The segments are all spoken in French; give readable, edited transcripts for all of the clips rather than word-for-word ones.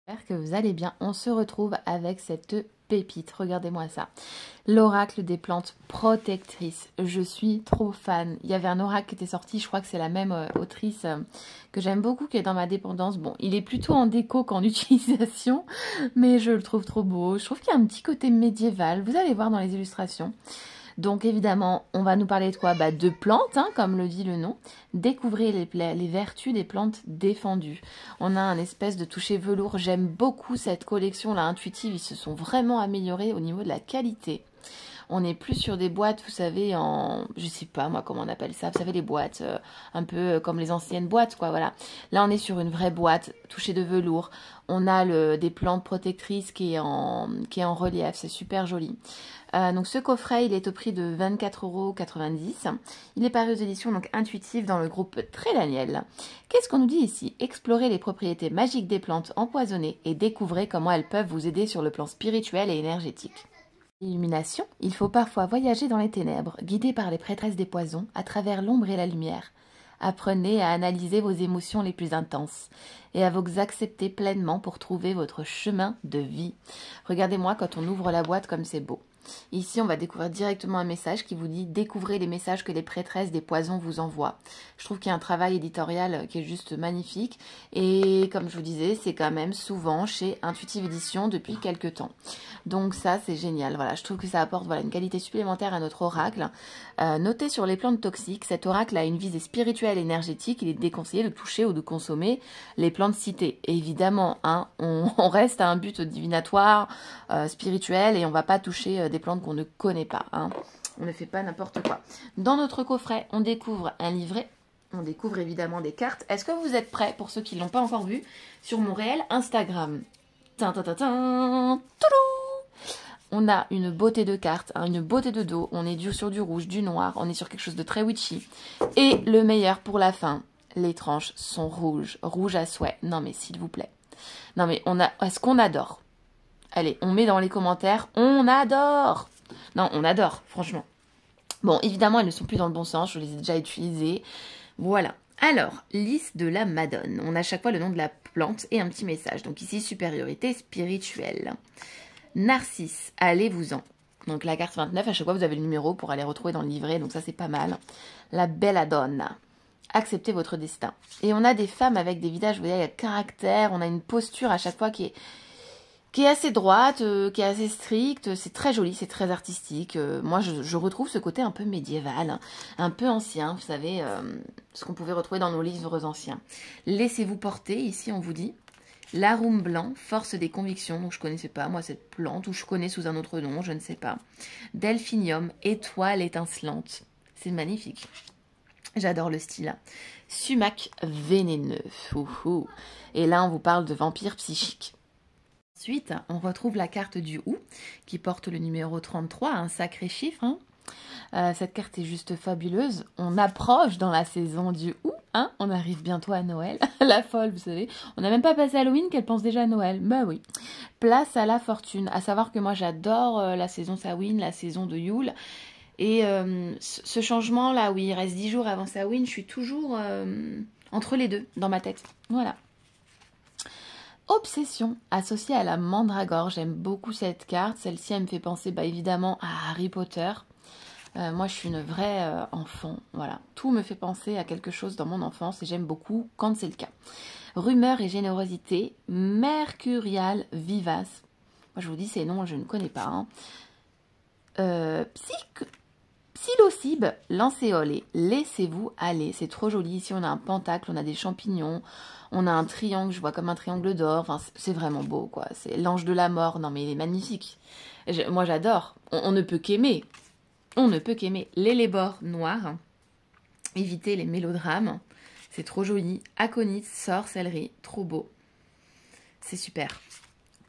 J'espère que vous allez bien. On se retrouve avec cette pépite. Regardez-moi ça. L'oracle des plantes protectrices. Je suis trop fan. Il y avait un oracle qui était sorti, je crois que c'est la même autrice que j'aime beaucoup, qui est dans ma dépendance. Bon, il est plutôt en déco qu'en utilisation, mais je le trouve trop beau. Je trouve qu'il y a un petit côté médiéval. Vous allez voir dans les illustrations. Donc évidemment, on va nous parler de quoi? De plantes, hein, comme le dit le nom. Découvrez les vertus des plantes défendues. On a un espèce de toucher velours. J'aime beaucoup cette collection-là intuitive. Ils se sont vraiment améliorés au niveau de la qualité. On n'est plus sur des boîtes, vous savez, je sais pas moi comment on appelle ça, vous savez les boîtes, un peu comme les anciennes boîtes, quoi, voilà. Là, on est sur une vraie boîte, touchée de velours. On a des plantes protectrices qui est en relief, c'est super joli. Donc ce coffret, il est au prix de 24,90 €. Il est paru aux éditions donc intuitives dans le groupe Très Daniel. Qu'est-ce qu'on nous dit ici? Explorez les propriétés magiques des plantes empoisonnées et découvrez comment elles peuvent vous aider sur le plan spirituel et énergétique. Illumination, il faut parfois voyager dans les ténèbres, guidé par les prêtresses des poisons, à travers l'ombre et la lumière. Apprenez à analyser vos émotions les plus intenses et à vous accepter pleinement pour trouver votre chemin de vie. Regardez-moi quand on ouvre la boîte comme c'est beau. Ici, on va découvrir directement un message qui vous dit « Découvrez les messages que les prêtresses des poisons vous envoient ». Je trouve qu'il y a un travail éditorial qui est juste magnifique. Et comme je vous disais, c'est quand même souvent chez Intuitive Édition depuis quelques temps. Donc ça, c'est génial. Voilà, je trouve que ça apporte une qualité supplémentaire à notre oracle. Notez sur les plantes toxiques, cet oracle a une visée spirituelle et énergétique. Il est déconseillé de toucher ou de consommer les plantes citées. Et évidemment, hein, on reste à un but divinatoire, spirituel, et on ne va pas toucher des plantes qu'on ne connaît pas. Hein. On ne fait pas n'importe quoi. Dans notre coffret, on découvre un livret. On découvre évidemment des cartes. Est-ce que vous êtes prêts, pour ceux qui ne l'ont pas encore vu, sur mon réel Instagram? On a une beauté de cartes, hein, une beauté de dos. On est sur du rouge, du noir. On est sur quelque chose de très witchy. Et le meilleur pour la fin, les tranches sont rouges. Rouge à souhait. Non mais s'il vous plaît. Non mais est-ce qu'on adore? Allez, on met dans les commentaires. On adore! Non, on adore, franchement. Bon, évidemment, elles ne sont plus dans le bon sens. Je les ai déjà utilisées. Voilà. Alors, lys de la Madone. On a à chaque fois le nom de la plante et un petit message. Donc ici, supériorité spirituelle. Narcisse, allez-vous-en. Donc la carte 29, à chaque fois, vous avez le numéro pour aller retrouver dans le livret. Donc ça, c'est pas mal. La Belladonna. Acceptez votre destin. Et on a des femmes avec des visages, vous voyez, à caractère. On a une posture à chaque fois qui est assez droite, qui est assez stricte. C'est très joli, c'est très artistique. Moi, je retrouve ce côté un peu médiéval, hein, un peu ancien, vous savez, ce qu'on pouvait retrouver dans nos livres anciens. Laissez-vous porter, ici on vous dit. L'arum blanc, force des convictions. Donc je ne connaissais pas, moi, cette plante, ou je connais sous un autre nom, je ne sais pas. Delphinium, étoile étincelante. C'est magnifique. J'adore le style. Sumac vénéneux. Ouhou. Et là, on vous parle de vampire psychique. Ensuite, on retrouve la carte du Hou, qui porte le numéro 33, un sacré chiffre. Hein. Cette carte est juste fabuleuse. On approche dans la saison du Hou. Hein. On arrive bientôt à Noël. La folle, vous savez. On n'a même pas passé Halloween qu'elle pense déjà à Noël. Bah oui. Place à la fortune. À savoir que moi, j'adore la saison Samhain, la saison de Yule. Et ce changement-là, oui, il reste 10 jours avant Samhain, je suis toujours entre les deux dans ma tête. Voilà. Obsession, associée à la mandragore. J'aime beaucoup cette carte. Celle-ci, elle me fait penser évidemment à Harry Potter. Moi, je suis une vraie enfant. Voilà. Tout me fait penser à quelque chose dans mon enfance et j'aime beaucoup quand c'est le cas. Rumeur et générosité. Mercurial vivace. Moi, je vous dis ces noms, je ne connais pas. Hein. Psilocybe, lancéolé, laissez-vous aller. C'est trop joli. Ici, on a un pentacle, on a des champignons, on a un triangle, je vois comme un triangle d'or. Enfin, c'est vraiment beau, quoi. C'est l'ange de la mort. Non, mais il est magnifique. Moi, j'adore. On ne peut qu'aimer. On ne peut qu'aimer. L'élébore noir. Évitez les mélodrames. C'est trop joli. Aconite, sorcellerie. Trop beau. C'est super.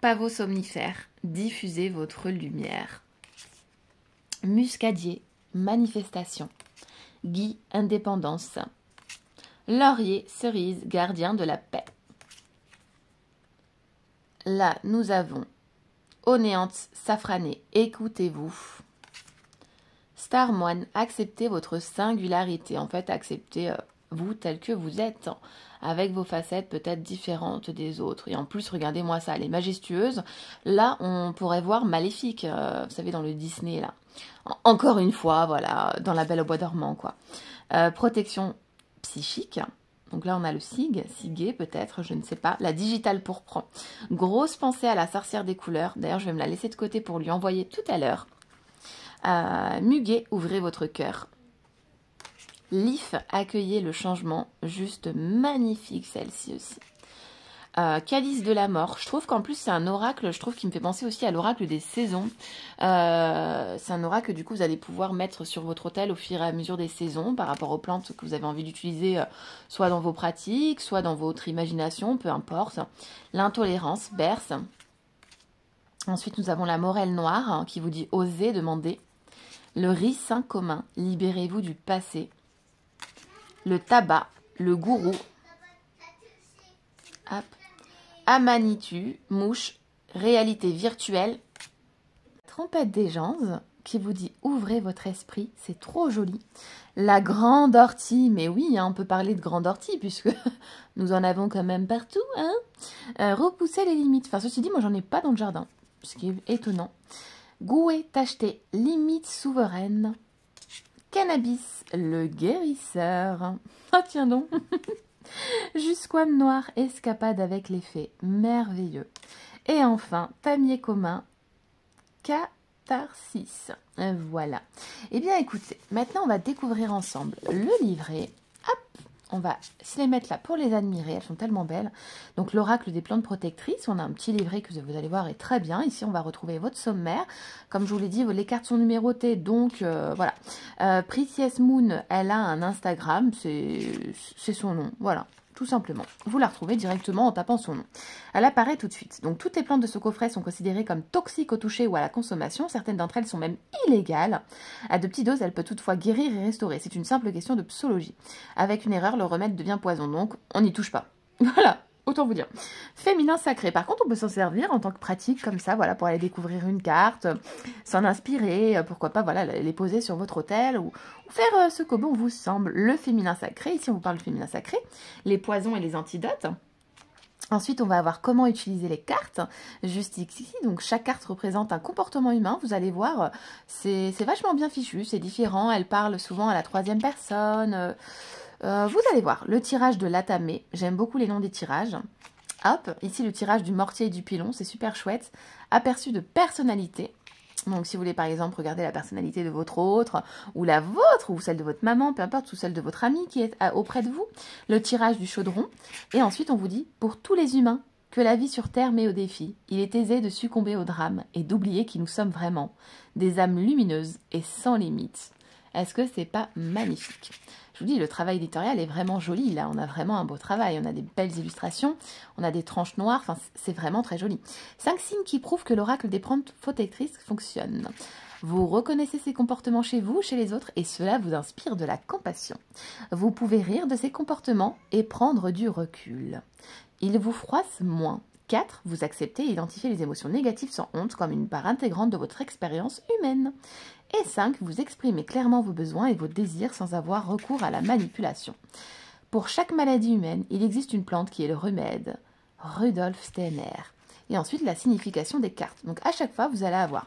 Pavot somnifère. Diffusez votre lumière. Muscadier. Manifestation. Gui, indépendance. Laurier, cerise, gardien de la paix. Là, nous avons Onéante, safrané, écoutez-vous. Star moine, acceptez votre singularité. En fait, acceptez vous tel que vous êtes, avec vos facettes peut-être différentes des autres. Et en plus, regardez-moi ça, elle est majestueuse. Là, on pourrait voir Maléfique, vous savez, dans le Disney, là. Encore une fois, voilà, dans La Belle au bois dormant, quoi. Protection psychique. Donc là, on a le Sigé peut-être, je ne sais pas. La digitale pourpre. Grosse pensée à la sorcière des couleurs. D'ailleurs, je vais me la laisser de côté pour lui envoyer tout à l'heure. Muguet, ouvrez votre cœur. Lif, accueillez le changement. Juste magnifique, celle-ci aussi. Calice de la mort. Je trouve qu'en plus, c'est un oracle, je trouve qu'il me fait penser aussi à l'oracle des saisons. C'est un oracle que du coup, vous allez pouvoir mettre sur votre autel au fur et à mesure des saisons par rapport aux plantes que vous avez envie d'utiliser, soit dans vos pratiques, soit dans votre imagination, peu importe. L'intolérance, berce. Ensuite, nous avons la morelle noire hein, qui vous dit « Osez demander ». Le ricin commun, libérez-vous du passé. Le tabac, le gourou. Hop. Amanitu, mouche, réalité virtuelle. Trompette des gens qui vous dit « Ouvrez votre esprit », c'est trop joli. La grande ortie, mais oui, hein, on peut parler de grande ortie puisque nous en avons quand même partout. Hein. Repousser les limites. Enfin, ceci dit, moi, j'en ai pas dans le jardin, ce qui est étonnant. Gouet, tacheté, limite souveraine. Cannabis, le guérisseur. Ah, tiens donc. Jusqu'oime noir, escapade avec les fées. Merveilleux. Et enfin, tamier commun, catharsis. Voilà. Eh bien, écoutez, maintenant, on va découvrir ensemble le livret. Hop, on va se les mettre là pour les admirer. Elles sont tellement belles. Donc, l'oracle des plantes protectrices. On a un petit livret que vous allez voir est très bien. Ici, on va retrouver votre sommaire. Comme je vous l'ai dit, les cartes sont numérotées. Donc, voilà. Precious Moon, elle a un Instagram. C'est son nom. Voilà. Tout simplement. Vous la retrouvez directement en tapant son nom. Elle apparaît tout de suite. Donc, toutes les plantes de ce coffret sont considérées comme toxiques au toucher ou à la consommation. Certaines d'entre elles sont même illégales. À de petites doses, elle peut toutefois guérir et restaurer. C'est une simple question de psologie. Avec une erreur, le remède devient poison. Donc, on n'y touche pas. Voilà. Autant vous dire. Féminin sacré. Par contre, on peut s'en servir en tant que pratique comme ça, voilà, pour aller découvrir une carte, s'en inspirer, pourquoi pas, voilà, les poser sur votre autel ou faire ce que bon vous semble. Le féminin sacré. Ici, on vous parle du féminin sacré. Les poisons et les antidotes. Ensuite, on va voir comment utiliser les cartes, juste ici. Donc, chaque carte représente un comportement humain. Vous allez voir, c'est vachement bien fichu, c'est différent. Elle parle souvent à la troisième personne. Vous allez voir, le tirage de l'atamé. J'aime beaucoup les noms des tirages. Hop, ici, le tirage du mortier et du pilon. C'est super chouette. Aperçu de personnalité. Donc, si vous voulez, par exemple, regarder la personnalité de votre autre, ou la vôtre, ou celle de votre maman, peu importe, ou celle de votre ami qui est auprès de vous, le tirage du chaudron. Et ensuite, on vous dit, pour tous les humains que la vie sur Terre met au défi, il est aisé de succomber au drame et d'oublier qui nous sommes vraiment, des âmes lumineuses et sans limites. Est-ce que c'est pas magnifique? Je vous dis, le travail éditorial est vraiment joli. Là, on a vraiment un beau travail. On a des belles illustrations, on a des tranches noires. Enfin, c'est vraiment très joli. 5 signes qui prouvent que l'oracle des plantes protectrices fonctionne. Vous reconnaissez ces comportements chez vous, chez les autres, et cela vous inspire de la compassion. Vous pouvez rire de ces comportements et prendre du recul. Ils vous froissent moins. 4. Vous acceptez et identifiez les émotions négatives sans honte comme une part intégrante de votre expérience humaine. Et 5. Vous exprimez clairement vos besoins et vos désirs sans avoir recours à la manipulation. Pour chaque maladie humaine, il existe une plante qui est le remède. Rudolf Steiner. Et ensuite, la signification des cartes. Donc, à chaque fois, vous allez avoir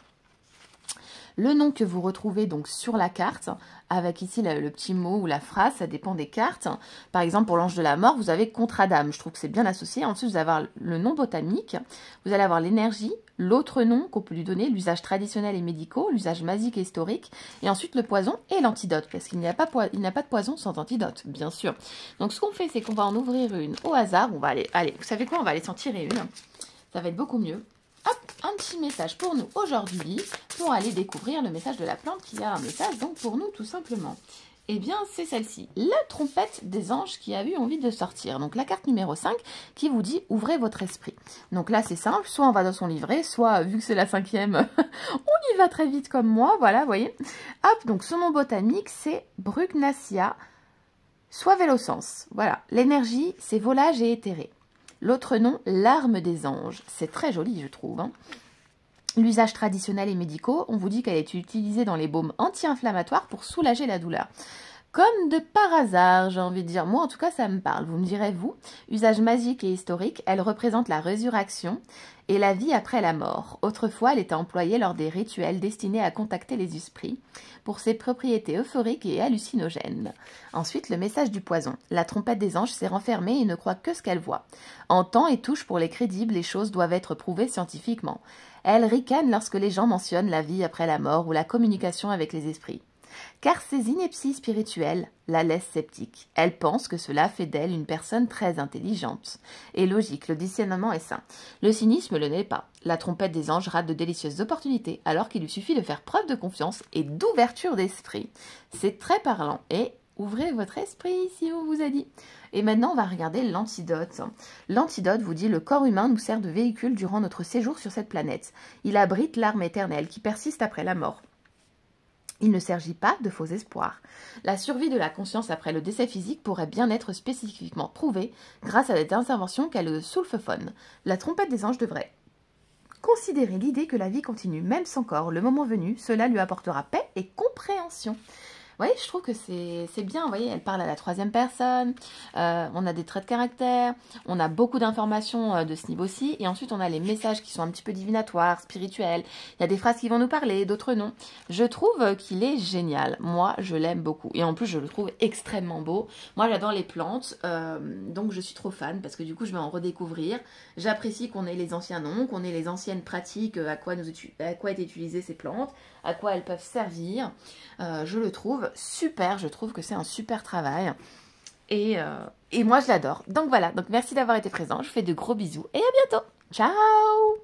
le nom que vous retrouvez donc sur la carte, avec ici le petit mot ou la phrase, ça dépend des cartes. Par exemple, pour l'ange de la mort, vous avez Contradame. Je trouve que c'est bien associé. Ensuite, vous allez avoir le nom botanique, vous allez avoir l'énergie, l'autre nom qu'on peut lui donner, l'usage traditionnel et médicaux, l'usage magique et historique, et ensuite le poison et l'antidote, parce qu'il n'y a pas de poison sans antidote, bien sûr. Donc, ce qu'on fait, c'est qu'on va en ouvrir une au hasard. On va allez, vous savez quoi, on va aller s'en tirer une. Ça va être beaucoup mieux. Hop, un petit message pour nous aujourd'hui, pour aller découvrir le message de la plante qui a un message donc pour nous tout simplement. Eh bien, c'est celle-ci, la trompette des anges qui a eu envie de sortir. Donc, la carte numéro 5 qui vous dit « Ouvrez votre esprit ». Donc là, c'est simple, soit on va dans son livret, soit, vu que c'est la 5e, on y va très vite comme moi, voilà, vous voyez. Hop, donc son nom botanique, c'est Brugnacia suavelocens. Voilà, l'énergie, c'est volage et éthéré. L'autre nom, l'arme des anges. C'est très joli, je trouve. Hein. L'usage traditionnel et médicaux, on vous dit qu'elle est utilisée dans les baumes anti-inflammatoires pour soulager la douleur. Comme de par hasard, j'ai envie de dire. Moi, en tout cas, ça me parle. Vous me direz, vous. Usage magique et historique, elle représente la résurrection et la vie après la mort. Autrefois, elle était employée lors des rituels destinés à contacter les esprits pour ses propriétés euphoriques et hallucinogènes. Ensuite, le message du poison. La trompette des anges s'est renfermée et ne croit que ce qu'elle voit. Entend et touche pour les crédibles, les choses doivent être prouvées scientifiquement. Elle ricane lorsque les gens mentionnent la vie après la mort ou la communication avec les esprits. Car ses inepties spirituelles la laissent sceptique. Elle pense que cela fait d'elle une personne très intelligente et logique. Le discernement est sain. Le cynisme le n'est pas. La trompette des anges rate de délicieuses opportunités alors qu'il lui suffit de faire preuve de confiance et d'ouverture d'esprit. C'est très parlant et ouvrez votre esprit si on vous a dit. Et maintenant, on va regarder l'antidote. L'antidote vous dit: le corps humain nous sert de véhicule durant notre séjour sur cette planète. Il abrite l'arme éternelle qui persiste après la mort. Il ne s'agit pas de faux espoirs. La survie de la conscience après le décès physique pourrait bien être spécifiquement prouvée grâce à des interventions qu'elle le sulfophone. La trompette des anges devrait considérer l'idée que la vie continue, même sans corps. Le moment venu, cela lui apportera paix et compréhension. Oui, je trouve que c'est bien. Vous voyez, elle parle à la troisième personne. On a des traits de caractère. On a beaucoup d'informations de ce niveau-ci. Et ensuite, on a les messages qui sont un petit peu divinatoires, spirituels. Il y a des phrases qui vont nous parler, d'autres non. Je trouve qu'il est génial. Moi, je l'aime beaucoup. Et en plus, je le trouve extrêmement beau. Moi, j'adore les plantes. Donc, je suis trop fan parce que du coup, je vais en redécouvrir. J'apprécie qu'on ait les anciens noms, qu'on ait les anciennes pratiques, à quoi étaient utilisées ces plantes, à quoi elles peuvent servir. Je le trouve super, je trouve que c'est un super travail et moi je l'adore. Donc voilà, donc merci d'avoir été présent, je vous fais de gros bisous et à bientôt. Ciao!